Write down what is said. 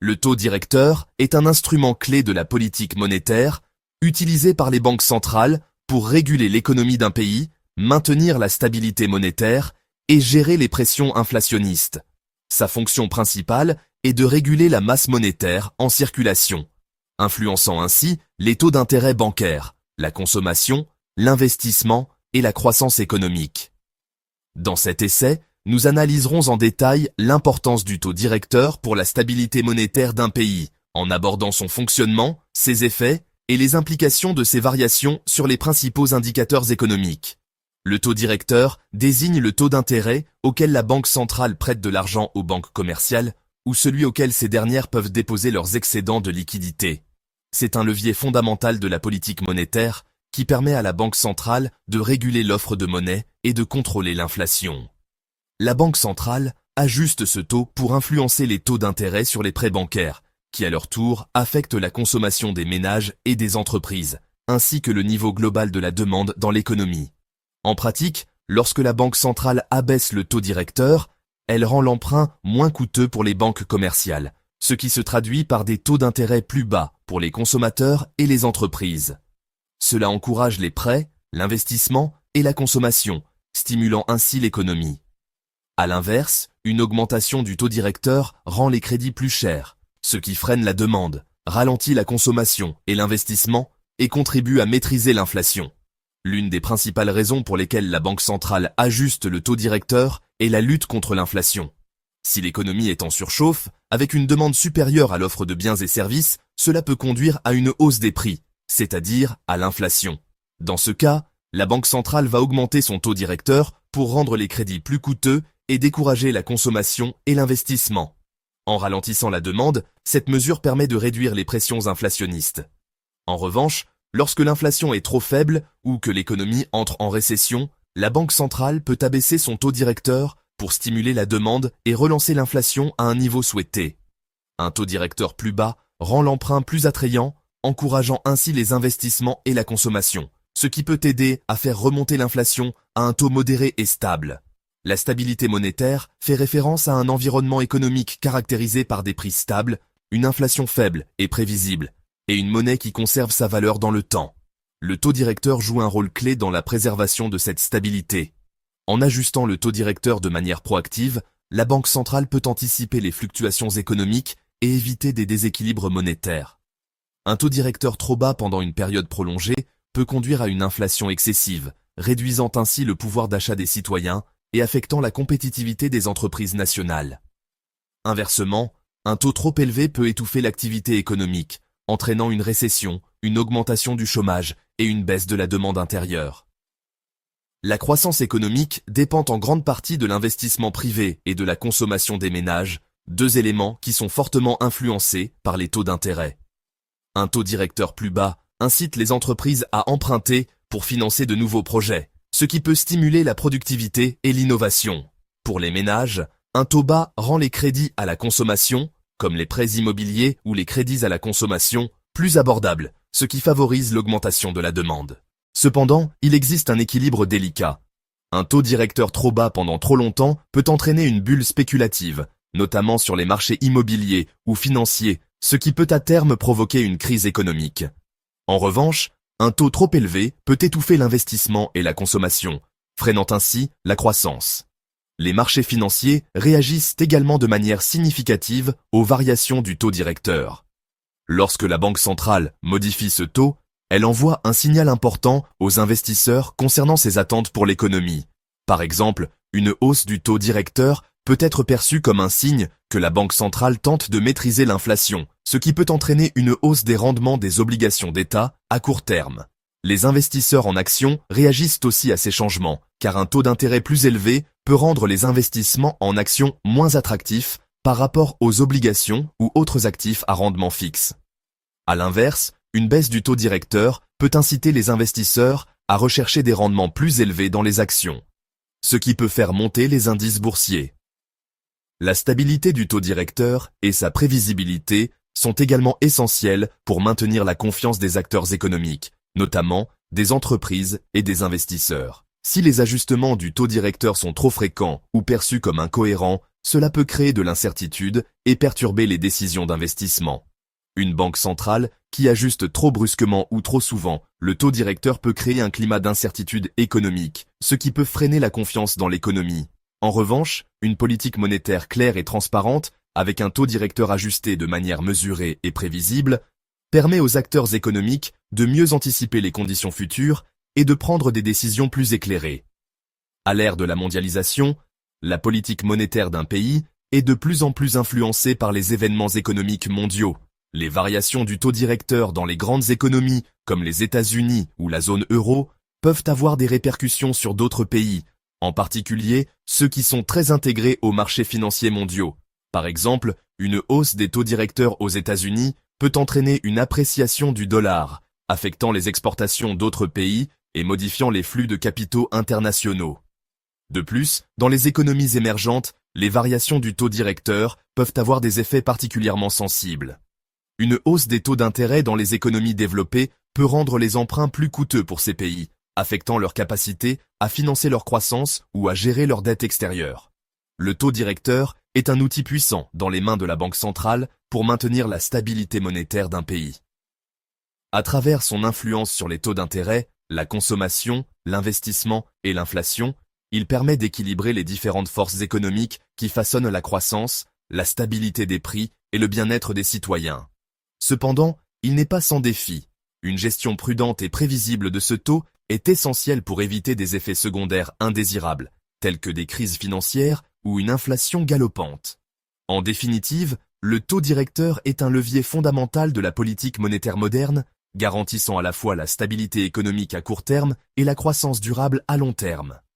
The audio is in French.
Le taux directeur est un instrument clé de la politique monétaire, utilisé par les banques centrales pour réguler l'économie d'un pays, maintenir la stabilité monétaire et gérer les pressions inflationnistes. Sa fonction principale est de réguler la masse monétaire en circulation, influençant ainsi les taux d'intérêt bancaires, la consommation, l'investissement et la croissance économique. Dans cet essai, nous analyserons en détail l'importance du taux directeur pour la stabilité monétaire d'un pays, en abordant son fonctionnement, ses effets et les implications de ces variations sur les principaux indicateurs économiques. Le taux directeur désigne le taux d'intérêt auquel la banque centrale prête de l'argent aux banques commerciales ou celui auquel ces dernières peuvent déposer leurs excédents de liquidité. C'est un levier fondamental de la politique monétaire qui permet à la banque centrale de réguler l'offre de monnaie et de contrôler l'inflation. La banque centrale ajuste ce taux pour influencer les taux d'intérêt sur les prêts bancaires, qui à leur tour affectent la consommation des ménages et des entreprises, ainsi que le niveau global de la demande dans l'économie. En pratique, lorsque la banque centrale abaisse le taux directeur, elle rend l'emprunt moins coûteux pour les banques commerciales, ce qui se traduit par des taux d'intérêt plus bas pour les consommateurs et les entreprises. Cela encourage les prêts, l'investissement et la consommation, stimulant ainsi l'économie. À l'inverse, une augmentation du taux directeur rend les crédits plus chers, ce qui freine la demande, ralentit la consommation et l'investissement et contribue à maîtriser l'inflation. L'une des principales raisons pour lesquelles la Banque centrale ajuste le taux directeur est la lutte contre l'inflation. Si l'économie est en surchauffe, avec une demande supérieure à l'offre de biens et services, cela peut conduire à une hausse des prix, c'est-à-dire à l'inflation. Dans ce cas, la Banque centrale va augmenter son taux directeur pour rendre les crédits plus coûteux et décourager la consommation et l'investissement. En ralentissant la demande, cette mesure permet de réduire les pressions inflationnistes. En revanche, lorsque l'inflation est trop faible ou que l'économie entre en récession, la Banque centrale peut abaisser son taux directeur pour stimuler la demande et relancer l'inflation à un niveau souhaité. Un taux directeur plus bas rend l'emprunt plus attrayant, encourageant ainsi les investissements et la consommation, ce qui peut aider à faire remonter l'inflation à un taux modéré et stable. La stabilité monétaire fait référence à un environnement économique caractérisé par des prix stables, une inflation faible et prévisible, et une monnaie qui conserve sa valeur dans le temps. Le taux directeur joue un rôle clé dans la préservation de cette stabilité. En ajustant le taux directeur de manière proactive, la Banque centrale peut anticiper les fluctuations économiques et éviter des déséquilibres monétaires. Un taux directeur trop bas pendant une période prolongée peut conduire à une inflation excessive, réduisant ainsi le pouvoir d'achat des citoyens et affectant la compétitivité des entreprises nationales. Inversement, un taux trop élevé peut étouffer l'activité économique, entraînant une récession, une augmentation du chômage et une baisse de la demande intérieure. La croissance économique dépend en grande partie de l'investissement privé et de la consommation des ménages, deux éléments qui sont fortement influencés par les taux d'intérêt. Un taux directeur plus bas incite les entreprises à emprunter pour financer de nouveaux projets, ce qui peut stimuler la productivité et l'innovation. Pour les ménages, un taux bas rend les crédits à la consommation, comme les prêts immobiliers ou les crédits à la consommation, plus abordables, ce qui favorise l'augmentation de la demande. Cependant, il existe un équilibre délicat. Un taux directeur trop bas pendant trop longtemps peut entraîner une bulle spéculative, notamment sur les marchés immobiliers ou financiers, ce qui peut à terme provoquer une crise économique. En revanche, un taux trop élevé peut étouffer l'investissement et la consommation, freinant ainsi la croissance. Les marchés financiers réagissent également de manière significative aux variations du taux directeur. Lorsque la Banque centrale modifie ce taux, elle envoie un signal important aux investisseurs concernant ses attentes pour l'économie. Par exemple, une hausse du taux directeur peut être perçue comme un signe que la Banque centrale tente de maîtriser l'inflation, ce qui peut entraîner une hausse des rendements des obligations d'État à court terme. Les investisseurs en actions réagissent aussi à ces changements, car un taux d'intérêt plus élevé peut rendre les investissements en actions moins attractifs par rapport aux obligations ou autres actifs à rendement fixe. À l'inverse, une baisse du taux directeur peut inciter les investisseurs à rechercher des rendements plus élevés dans les actions, ce qui peut faire monter les indices boursiers. La stabilité du taux directeur et sa prévisibilité sont également essentielles pour maintenir la confiance des acteurs économiques, notamment des entreprises et des investisseurs. Si les ajustements du taux directeur sont trop fréquents ou perçus comme incohérents, Cela peut créer de l'incertitude et perturber les décisions d'investissement. Une banque centrale qui ajuste trop brusquement ou trop souvent le taux directeur peut créer un climat d'incertitude économique, ce qui peut freiner la confiance dans l'économie. En revanche, une politique monétaire claire et transparente, avec un taux directeur ajusté de manière mesurée et prévisible, permet aux acteurs économiques de mieux anticiper les conditions futures et de prendre des décisions plus éclairées. À l'ère de la mondialisation, la politique monétaire d'un pays est de plus en plus influencée par les événements économiques mondiaux. Les variations du taux directeur dans les grandes économies, comme les États-Unis ou la zone euro, peuvent avoir des répercussions sur d'autres pays, en particulier ceux qui sont très intégrés aux marchés financiers mondiaux. Par exemple, une hausse des taux directeurs aux États-Unis peut entraîner une appréciation du dollar, affectant les exportations d'autres pays et modifiant les flux de capitaux internationaux. De plus, dans les économies émergentes, les variations du taux directeur peuvent avoir des effets particulièrement sensibles. Une hausse des taux d'intérêt dans les économies développées peut rendre les emprunts plus coûteux pour ces pays, affectant leur capacité à financer leur croissance ou à gérer leur dette extérieure. Le taux directeur est un outil puissant dans les mains de la Banque centrale pour maintenir la stabilité monétaire d'un pays. À travers son influence sur les taux d'intérêt, la consommation, l'investissement et l'inflation, il permet d'équilibrer les différentes forces économiques qui façonnent la croissance, la stabilité des prix et le bien-être des citoyens. Cependant, il n'est pas sans défi. Une gestion prudente et prévisible de ce taux est essentielle pour éviter des effets secondaires indésirables, tels que des crises financières ou une inflation galopante. En définitive, le taux directeur est un levier fondamental de la politique monétaire moderne, garantissant à la fois la stabilité économique à court terme et la croissance durable à long terme.